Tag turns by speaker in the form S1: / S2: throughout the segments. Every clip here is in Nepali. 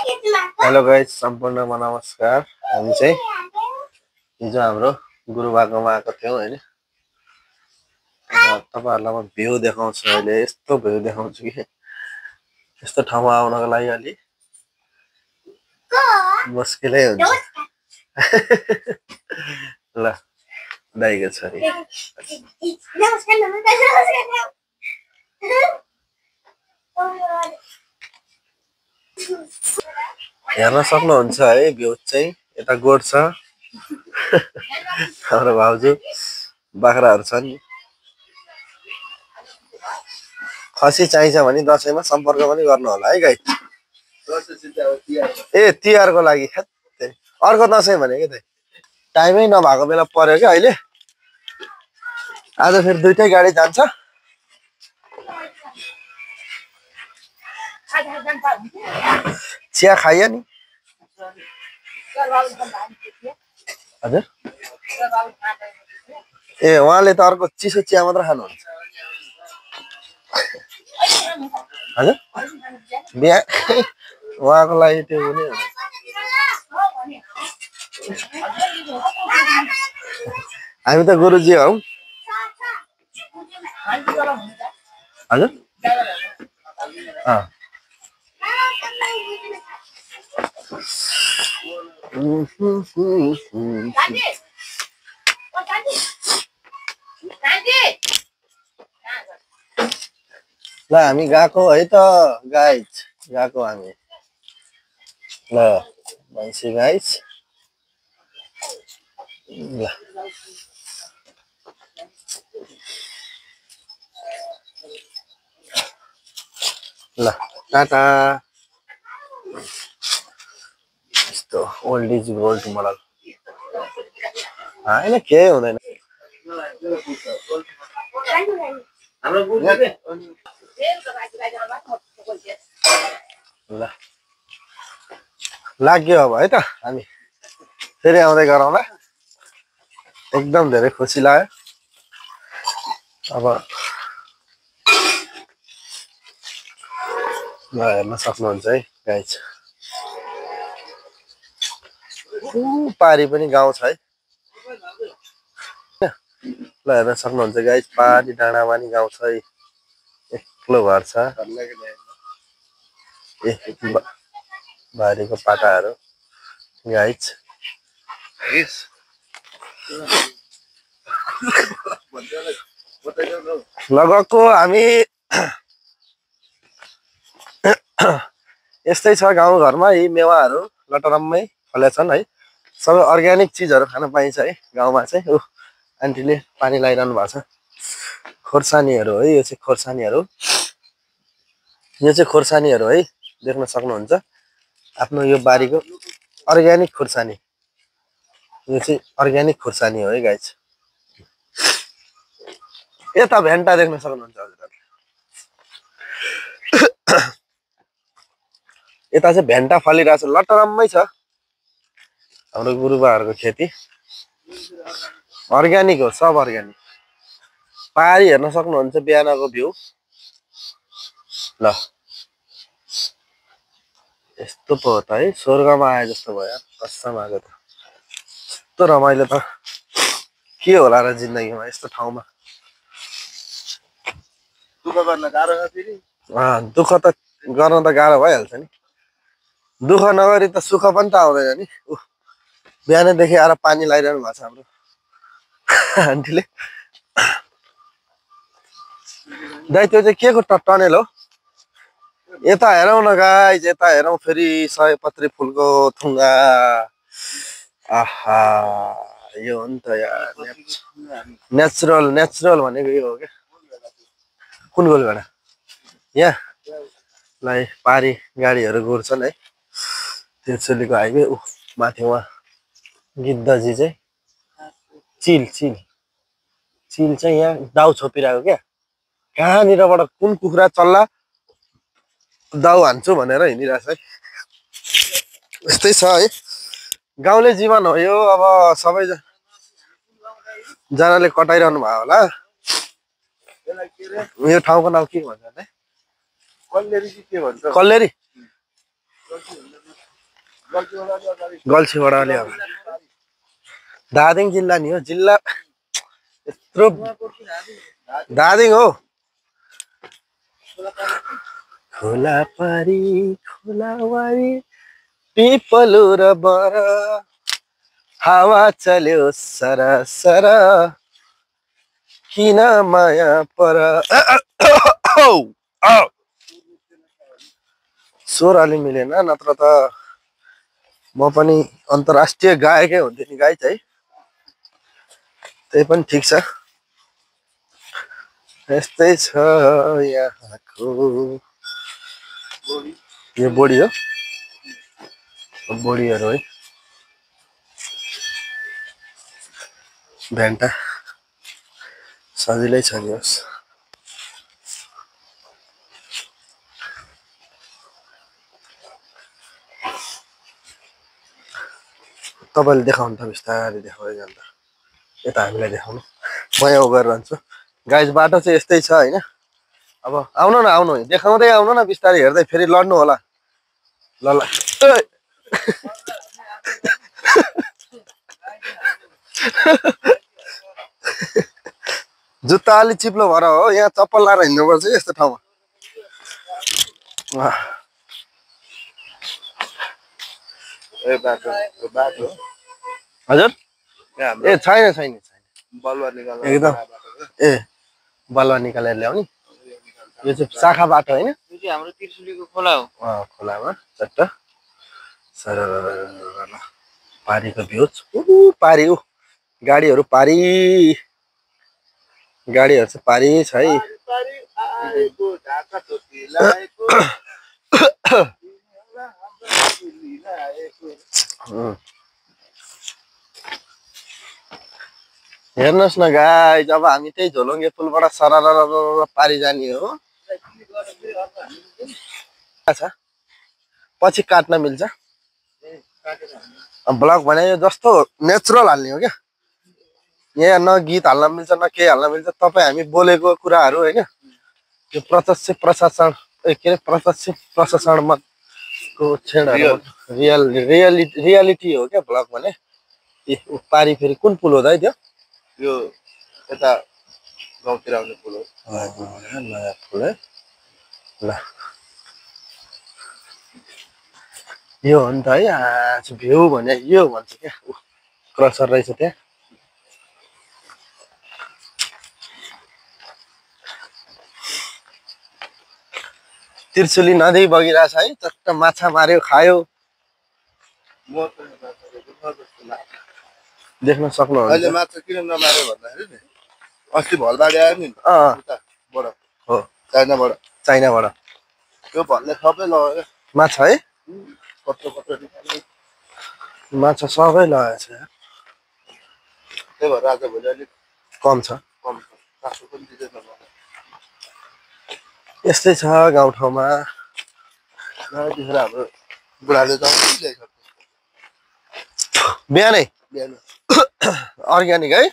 S1: हेलो गाइस, सम्पूर्णमा नमस्कार। हामी चाहिँ हिजो हाम्रो गुरुबाकोमा आएको थियौँ हैन। तपाईहरुलाई म भ्यू देखाउँछु। अहिले यस्तो भ्यू देखाउँछु कि यस्तो ठाउँमा आउनको लागि अलि मुस्किलै हुन्छ। ल दाइको छोरी हेर्न सक्नुहुन्छ है भ्यू चाहिँ। यता गोठ छ, हाम्रो भाउजू बाख्राहरू छन्। खसी चाहिन्छ भने दसैँमा सम्पर्क पनि गर्नु होला है गाई। ए तिहारको लागि अर्को दसैँ भनेको थिएँ। टाइमै नभएको बेला पर्यो क्या अहिले। आज फेरि दुईटै गाडी जान्छ। चिया खाइयो नि हजुर। ए उहाँले त अर्को चिसो चिया मात्र खानुहुन्छ हजुर। बिहा उहाँको लागि त्यो पनि हामी त गुरुजी हौ हजुर। ल हामी गएको है त गाइज, गएको हामी। ल भैँसी गाइज ल ल टाटा। यस्तो ओल्ड इज गोल्ड मोडल होइन, केही हुँदैन। ल लाग्यो अब है त। हामी फेरि आउँदै गरौँला। एकदम धेरै खुसी लाग्यो। अब ल हेर्न सक्नुहुन्छ है गाइज। पारी पनि गाउँ छ है। ल हेर्न सक्नुहुन्छ गाइज, पारी डाँडामा नि गाउँ छ है। एक्लो घर छ। ए बारीको पाटाहरू गाइज। लगको हामी यस्तै छ गाउँघरमा। यी मेवाहरू लटरम्मै फलेछन् है। सबै अर्ग्यानिक चिजहरू खान पाइन्छ है गाउँमा चाहिँ। आन्टीले पानी लगाइरहनु भएको छ। खोर्सानीहरू है, यो चाहिँ खोर्सानीहरू। यो चाहिँ खोर्सानीहरू है, देख्न सक्नुहुन्छ। आफ्नो यो बारीको अर्ग्यानिक खोर्सानी। यो चाहिँ अर्ग्यानिक खोर्सानी हो है गाइज। यता भेन्टा देख्न सक्नुहुन्छ हजुरहरूले। यता चाहिँ भेन्टा फलिरहेछ, लटरम्मै छ। हाम्रो गुरुबाहरूको खेती अर्ग्यानिक हो, सब अर्ग्यानिक। पारी हेर्न सक्नुहुन्छ बिहानको भ्यू। ल यस्तो पो हो त है, स्वर्गमा आए जस्तो भयो कसम आएको त। यस्तो रमाइलो त के होला र जिन्दगीमा यस्तो ठाउँमा। दुःख गर्न गाह्रो छ फेरि। दुःख त गर्न त गाह्रो भइहाल्छ नि। दुःख नगरी त सुख पनि त आउँदैन नि। बिहानैदेखि आएर पानी लगाइरहनु भएको छ हाम्रो आन्टीले। दाइ त्यो चाहिँ के को टनेल हो? यता हेरौँ न गाइज, यता हेरौँ फेरि सयपत्री फुलको थुङ्गा। आहा यो हो नि त यार, नेचुरल नेचुरल भनेको यो हो क्या। कुन गोलबाट? यहाँ लाई पारी गाडीहरू गुड्छन् है। तिर्चुलीको हाइवे माथि उहाँ गिद्धजी चाहिँ चिल चिल चिल चाहिँ यहाँ दाउ छोपिरहेको क्या। कहाँनिरबाट कुन कुखुरा चल्ला दाउ हान्छु भनेर हिँडिरहेछ है। यस्तै छ है, गाउँले जीवन हो यो। अब सबैजनाले कटाइरहनु भयो होला। यो ठाउँको नाम के भन्छ? कल्लेरी कि के भन्छ? कल्लेरी गल्छीबाट अलि अगाडि धादिङ जिल्ला नि हो जिल्ला यत्रो धादिङ हो खोला पारी खोलावारी पिपलु र बर हावा चल्यो सरसर किन माया पर स्वर अलि मिलेन नत्र त म पनि अन्तर्राष्ट्रिय गायकै हुन्थे नि गाई चाहिँ त्यही पनि ठिक छ यस्तै छ यहाँको यो बोडी हो बोडीहरू है भ्यान्टा सजिलै छ नि होस् तपाईँले देखाउनु त बिस्तारै देखाउँदै जान्छ यता हामीलाई देखाउनु म यहाँ गएर रहन्छु गाइस बाटो चाहिँ यस्तै छ होइन अब आउनु न आउनु देखाउँदै आउनु न बिस्तारै हेर्दै फेरि लड्नु होला ल ल जुत्ता अलि चिप्लो भएर हो यहाँ चप्पल लाएर हिँड्नुपर्छ यस्तो ठाउँमा हजुर ए छैन छैन छैन एकदम ए बलुवा निकालेर ल्याउने यो चाहिँ शाखा बाटो होइन
S2: हाम्रो त्रिशुलीको खोला हो
S1: खोलामा चट्ट सर पारीको भ्यू पारी गाडीहरू पारी गाडीहरू चाहिँ पारी छ है हेर्नुहोस् न गाई जब हामी त्यही झोलुङ्गे पुलबाट सरर पारी जाने हो पछि काट्न मिल्छ ब्लग भने जस्तो नेचुरल हाल्ने हो क्या यहाँ न गीत हाल्न मिल्छ न केही हाल्न मिल्छ तपाईँ हामी बोलेको कुराहरू होइन यो प्रत्यक्ष प्रशासन के अरे प्रत्यक्ष प्रशासनको क्षणहरू रियालिटी हो क्या ब्लग भने पारी फेरि कुन पुल हो त है त्यो
S2: यो यता गाउँतिर आउने पुल हो
S1: नयाँ पुल है ल यो हो नि त है भ्यू भने यो भन्छ क्या क्रसर रहेछ त्यहाँ त्रिशुली नदी बगिरहेछ है चट्ट माछा मार्यो खायो देख्न सक्नुहुन्छ
S2: अहिले माछा किन नमार्यो भन्दाखेरि नि अस्ति भलबाडी आयो नि हो
S1: चाइनाबाट
S2: त्यो भलले सबै लगायो
S1: माछा है
S2: कत्रो
S1: माछा सबै लगाएछ
S2: त्यही भएर आज भोलि अलिक
S1: कम छ
S2: चासो पनि दिँदैन
S1: यस्तै छ गाउँठाउँमा
S2: त्यतिखेर हाम्रो बुढाले त
S1: बिहानै
S2: बिहान
S1: अर्ग्यानिक है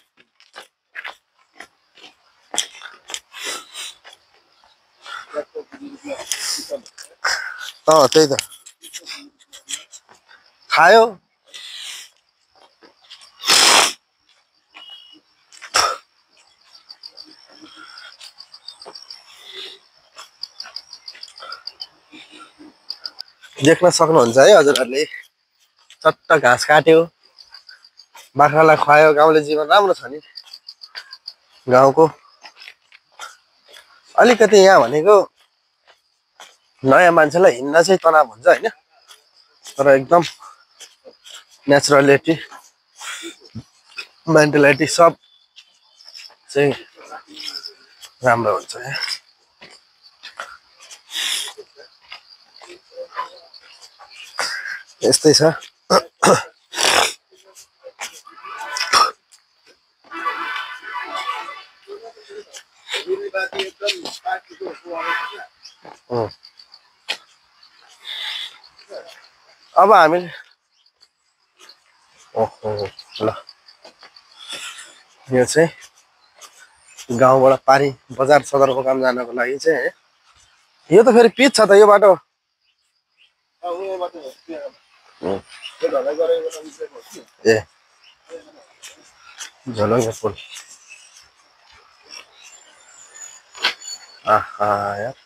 S1: त्यही त खायो देख्न सक्नुहुन्छ है हजुरहरूले चट्ट घाँस काट्यो बाख्रालाई खुवायो गाउँले जीवन राम्रो छ नि गाउँको अलिकति यहाँ भनेको नयाँ मान्छेलाई हिँड्न चाहिँ तनाव हुन्छ होइन तर एकदम नेचुरलिटी मेन्टालिटी सब चाहिँ राम्रो हुन्छ यहाँ यस्तै छ अब हामी ओहो ल यो चाहिँ गाउँबाट पारी बजार सदरमुकाम जानको लागि चाहिँ यो त फेरि पिच छ त यो बाटो ए झोलङ्गे पुल आहा यार